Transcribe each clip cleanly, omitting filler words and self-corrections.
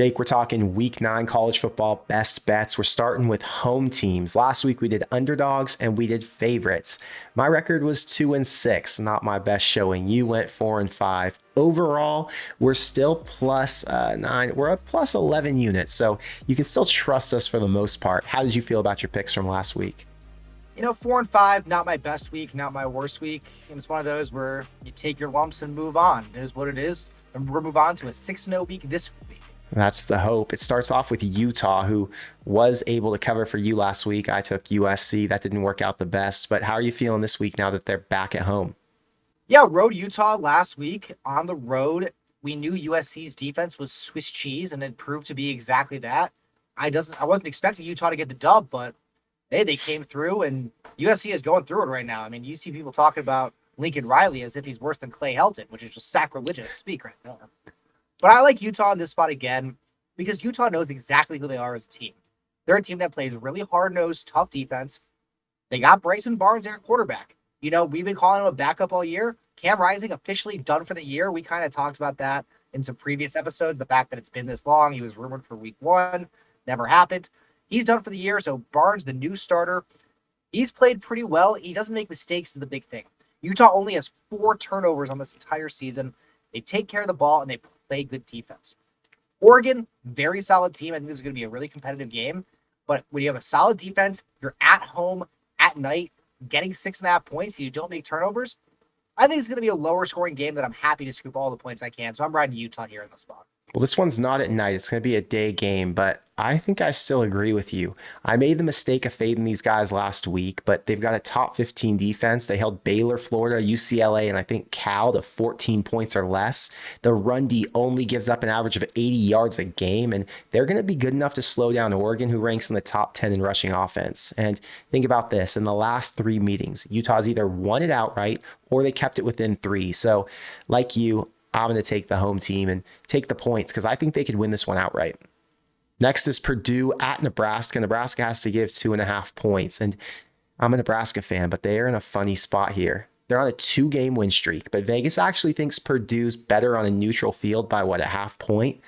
Jake, we're talking week 9 college football best bets. We're starting with home teams. Last week we did underdogs and we did favorites. My record was 2-6, not my best showing. You went 4-5. Overall, we're still plus 9. We're at plus 11 units, so you can still trust us for the most part. How did you feel about your picks from last week? 4-5, not my best week, not my worst week. And it's one of those where you take your lumps and move on. It is what it is. And we're move on to a 6-0 week this week. That's the hope. It starts off with Utah, who was able to cover for you last week. I took USC. That didn't work out the best. But how are you feeling this week now that they're back at home? Yeah, rode Utah last week on the road. We knew USC's defense was Swiss cheese, and it proved to be exactly that. I wasn't expecting Utah to get the dub, but hey, they came through, and USC is going through it right now. I mean, you see people talking about Lincoln Riley as if he's worse than Clay Helton, which is just sacrilegious speak right there. But I like Utah in this spot again because Utah knows exactly who they are as a team. They're a team that plays really hard-nosed, tough defense. They got Bryson Barnes there at quarterback. We've been calling him a backup all year. Cam Rising officially done for the year. We kind of talked about that in some previous episodes, the fact that it's been this long. He was rumored for week 1. Never happened. He's done for the year, so Barnes, the new starter, he's played pretty well. He doesn't make mistakes is the big thing. Utah only has 4 turnovers on this entire season. They take care of the ball, and they play good defense. Oregon, very solid team. I think this is going to be a really competitive game. But when you have a solid defense, you're at home at night, getting 6.5 points, and you don't make turnovers, I think it's going to be a lower scoring game that I'm happy to scoop all the points I can. So I'm riding Utah here in the spot. Well, this one's not at night. It's going to be a day game, but I think I still agree with you. I made the mistake of fading these guys last week, but they've got a top 15 defense. They held Baylor, Florida, UCLA, and I think Cal to 14 points or less. The run D only gives up an average of 80 yards a game, and they're going to be good enough to slow down Oregon, who ranks in the top 10 in rushing offense. And think about this. In the last 3 meetings, Utah's either won it outright or they kept it within 3. So like you, I'm going to take the home team and take the points because I think they could win this one outright. Next is Purdue at Nebraska. Nebraska has to give 2.5 points. And I'm a Nebraska fan, but they are in a funny spot here. They're on a 2-game win streak, but Vegas actually thinks Purdue's better on a neutral field by a half point.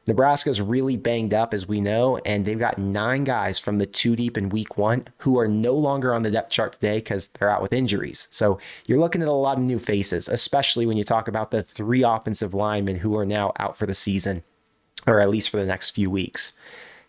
Nebraska's really banged up, as we know, and they've got 9 guys from the 2 deep in week 1 who are no longer on the depth chart today because they're out with injuries. So you're looking at a lot of new faces, especially when you talk about the 3 offensive linemen who are now out for the season, or at least for the next few weeks.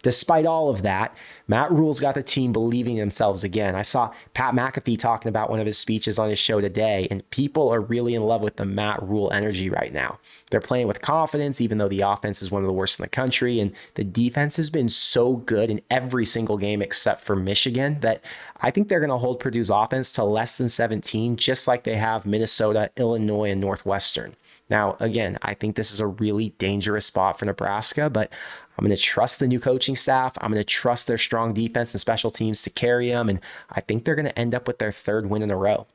Despite all of that, Matt Rule's got the team believing themselves again. I saw Pat McAfee talking about one of his speeches on his show today, and people are really in love with the Matt Rule energy right now. They're playing with confidence, even though the offense is one of the worst in the country, and the defense has been so good in every single game except for Michigan that I think they're going to hold Purdue's offense to less than 17, just like they have Minnesota, Illinois, and Northwestern. Now, again, I think this is a really dangerous spot for Nebraska, but I'm going to trust the new coaching staff. I'm going to trust their strong defense and special teams to carry them, and I think they're going to end up with their 3rd win in a row.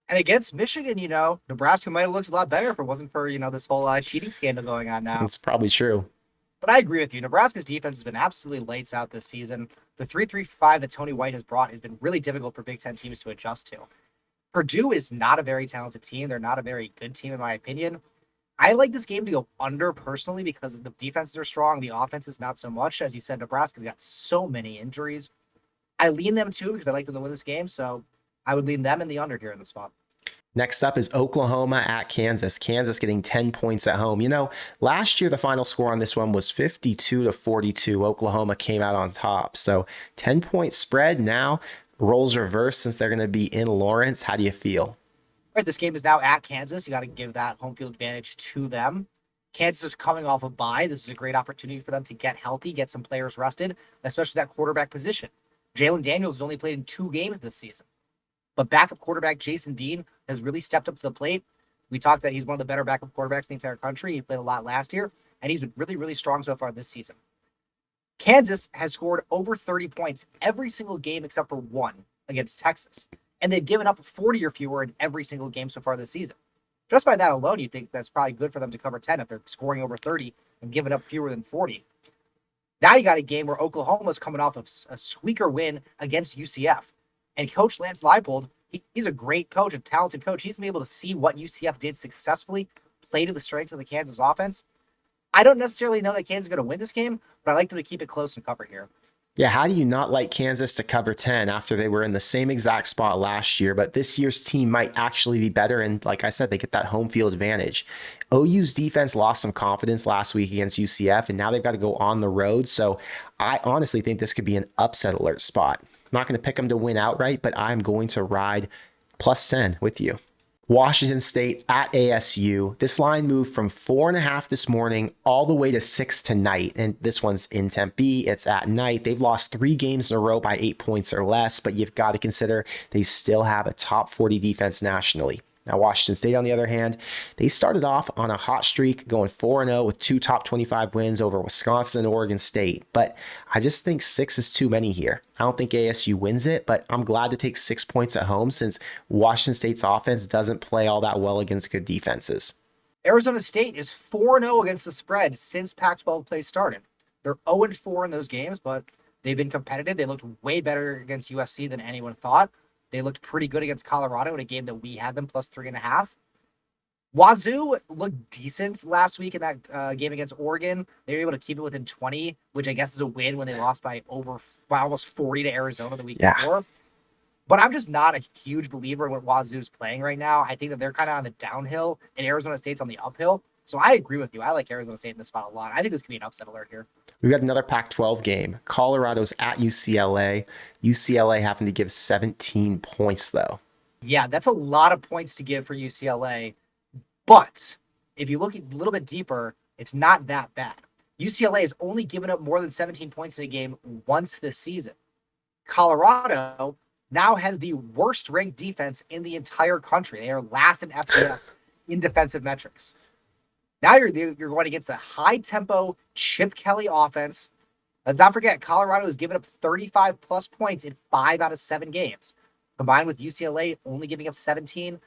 And against Michigan, Nebraska might have looked a lot better if it wasn't for, this whole cheating scandal going on now. That's probably true. But I agree with you. Nebraska's defense has been absolutely lights out this season. The 3-3-5 that Tony White has brought has been really difficult for Big Ten teams to adjust to. Purdue is not a very talented team. They're not a very good team, in my opinion. I like this game to go under personally because the defenses are strong. The offense is not so much. As you said, Nebraska's got so many injuries. I lean them too because I like them to win this game. So I would lean them in the under here in the spot. Next up is Oklahoma at Kansas. Kansas getting 10 points at home. Last year, the final score on this one was 52-42. Oklahoma came out on top. So 10-point spread now. Roles reversed since they're going to be in Lawrence. How do you feel? All right, this game is now at Kansas. You got to give that home field advantage to them. Kansas is coming off a bye. This is a great opportunity for them to get healthy, get some players rested, especially that quarterback position. Jalen Daniels has only played in 2 games this season. But backup quarterback Jason Bean has really stepped up to the plate. We talked that he's one of the better backup quarterbacks in the entire country. He played a lot last year, and he's been really, really strong so far this season. Kansas has scored over 30 points every single game except for 1 against Texas. And they've given up 40 or fewer in every single game so far this season. Just by that alone, you think that's probably good for them to cover 10 if they're scoring over 30 and giving up fewer than 40. Now you got a game where Oklahoma's coming off of a squeaker win against UCF. And Coach Lance Leipold, he's a great coach, a talented coach. He's been able to see what UCF did successfully, play to the strengths of the Kansas offense. I don't necessarily know that Kansas is going to win this game, but I like them to keep it close and cover here. Yeah, how do you not like Kansas to cover 10 after they were in the same exact spot last year? But this year's team might actually be better. And like I said, they get that home field advantage. OU's defense lost some confidence last week against UCF, and now they've got to go on the road. So I honestly think this could be an upset alert spot. I'm not going to pick them to win outright, but I'm going to ride plus 10 with you. Washington State at ASU. This line moved from 4.5 this morning all the way to 6 tonight. And this one's in Tempe. It's at night. They've lost 3 games in a row by 8 points or less, but you've got to consider they still have a top 40 defense nationally. Now, Washington State, on the other hand, they started off on a hot streak, going 4-0 with 2 top 25 wins over Wisconsin and Oregon State. But I just think 6 is too many here. I don't think ASU wins it, but I'm glad to take 6 points at home since Washington State's offense doesn't play all that well against good defenses. Arizona State is 4-0 against the spread since Pac-12 play started. They're 0-4 in those games, but they've been competitive. They looked way better against UFC than anyone thought. They looked pretty good against Colorado in a game that we had them plus 3.5. Wazoo looked decent last week in that game against Oregon. They were able to keep it within 20, which I guess is a win when they lost by almost 40 to Arizona the week before. But I'm just not a huge believer in what Wazoo's playing right now. I think that they're kind of on the downhill and Arizona State's on the uphill. So I agree with you. I like Arizona State in this spot a lot. I think this could be an upset alert here. We've got another Pac-12 game. Colorado's at UCLA. UCLA having to give 17 points, though. Yeah, that's a lot of points to give for UCLA. But if you look a little bit deeper, it's not that bad. UCLA has only given up more than 17 points in a game once this season. Colorado now has the worst ranked defense in the entire country. They are last in FCS in defensive metrics. Now you're going against a high-tempo Chip Kelly offense. Let's not forget, Colorado has given up 35-plus points in 5 out of 7 games. Combined with UCLA only giving up 17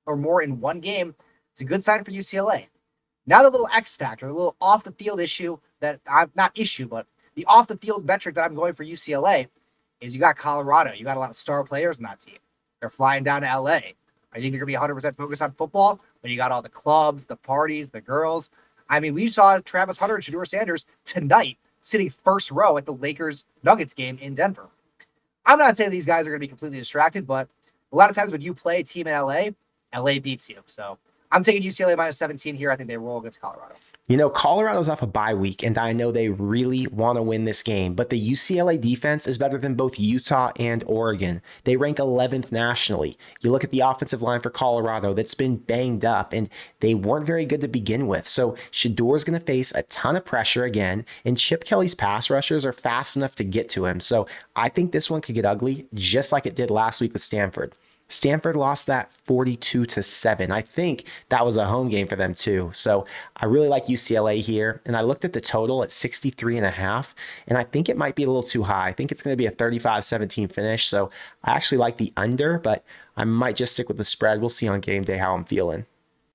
or more in one game, it's a good sign for UCLA. Now the little X factor, the little off-the-field issue but the off-the-field metric that I'm going for UCLA is you got Colorado. You got a lot of star players in that team. They're flying down to LA. I think they're going to be 100% focused on football, but you got all the clubs, the parties, the girls. I mean, we saw Travis Hunter and Shedeur Sanders tonight sitting first row at the Lakers-Nuggets game in Denver. I'm not saying these guys are going to be completely distracted, but a lot of times when you play a team in LA beats you. So I'm taking UCLA minus 17 here. I think they roll against Colorado. You know, Colorado's off a bye week, and I know they really want to win this game, but the UCLA defense is better than both Utah and Oregon. They rank 11th nationally. You look at the offensive line for Colorado that's been banged up, and they weren't very good to begin with. So Shedeur's going to face a ton of pressure again, and Chip Kelly's pass rushers are fast enough to get to him. So I think this one could get ugly, just like it did last week with Stanford. Stanford lost that 42-7. I think that was a home game for them too. So I really like UCLA here. And I looked at the total at 63.5, and I think it might be a little too high. I think it's going to be a 35-17 finish. So I actually like the under, but I might just stick with the spread. We'll see on game day how I'm feeling.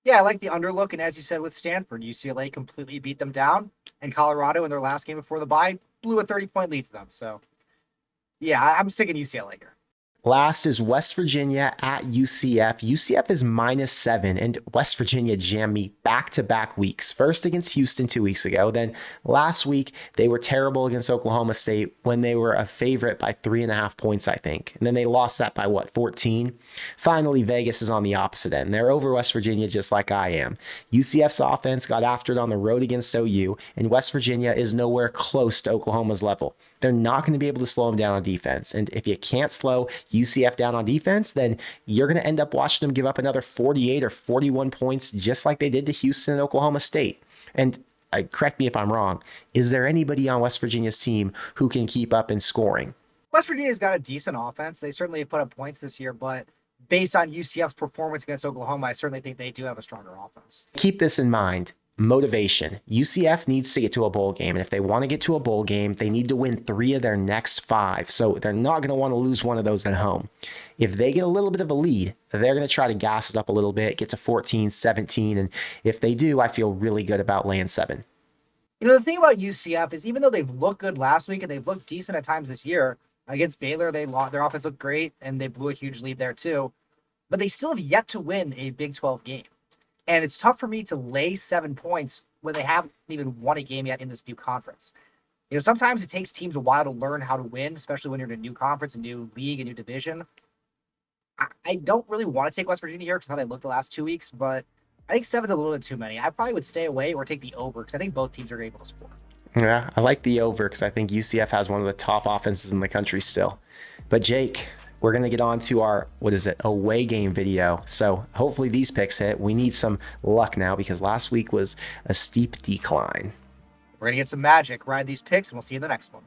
Yeah, I like the under look. And as you said with Stanford, UCLA completely beat them down. And Colorado in their last game before the bye blew a 30-point lead to them. So yeah, I'm sticking UCLA here. Last is West Virginia at UCF. UCF is -7, and West Virginia jammed me back-to-back weeks. First against Houston 2 weeks ago. Then last week, they were terrible against Oklahoma State when they were a favorite by 3.5 points, I think. And then they lost that by, 14? Finally, Vegas is on the opposite end. They're over West Virginia just like I am. UCF's offense got after it on the road against OU, and West Virginia is nowhere close to Oklahoma's level. They're not going to be able to slow them down on defense. And if you can't slow UCF down on defense, then you're going to end up watching them give up another 48 or 41 points, just like they did to Houston and Oklahoma State. And correct me if I'm wrong, is there anybody on West Virginia's team who can keep up in scoring? West Virginia's got a decent offense. They certainly have put up points this year, but based on UCF's performance against Oklahoma, I certainly think they do have a stronger offense. Keep this in mind. Motivation. UCF needs to get to a bowl game. And if they want to get to a bowl game, they need to win 3 of their next 5. So they're not going to want to lose one of those at home. If they get a little bit of a lead, they're going to try to gas it up a little bit, get to 14, 17. And if they do, I feel really good about laying 7. You know, the thing about UCF is even though they've looked good last week and they've looked decent at times this year, against Baylor, their offense looked great and they blew a huge lead there too. But they still have yet to win a Big 12 game. And it's tough for me to lay 7 points when they haven't even won a game yet in this new conference. Sometimes it takes teams a while to learn how to win, especially when you're in a new conference, a new league, a new division. I don't really want to take West Virginia here because how they looked the last 2 weeks, but I think 7's a little bit too many. I probably would stay away or take the over because I think both teams are able to score. Yeah, I like the over because I think UCF has one of the top offenses in the country still. But Jake, we're going to get on to our, away game video. So hopefully these picks hit. We need some luck now because last week was a steep decline. We're going to get some magic, ride these picks, and we'll see you in the next one.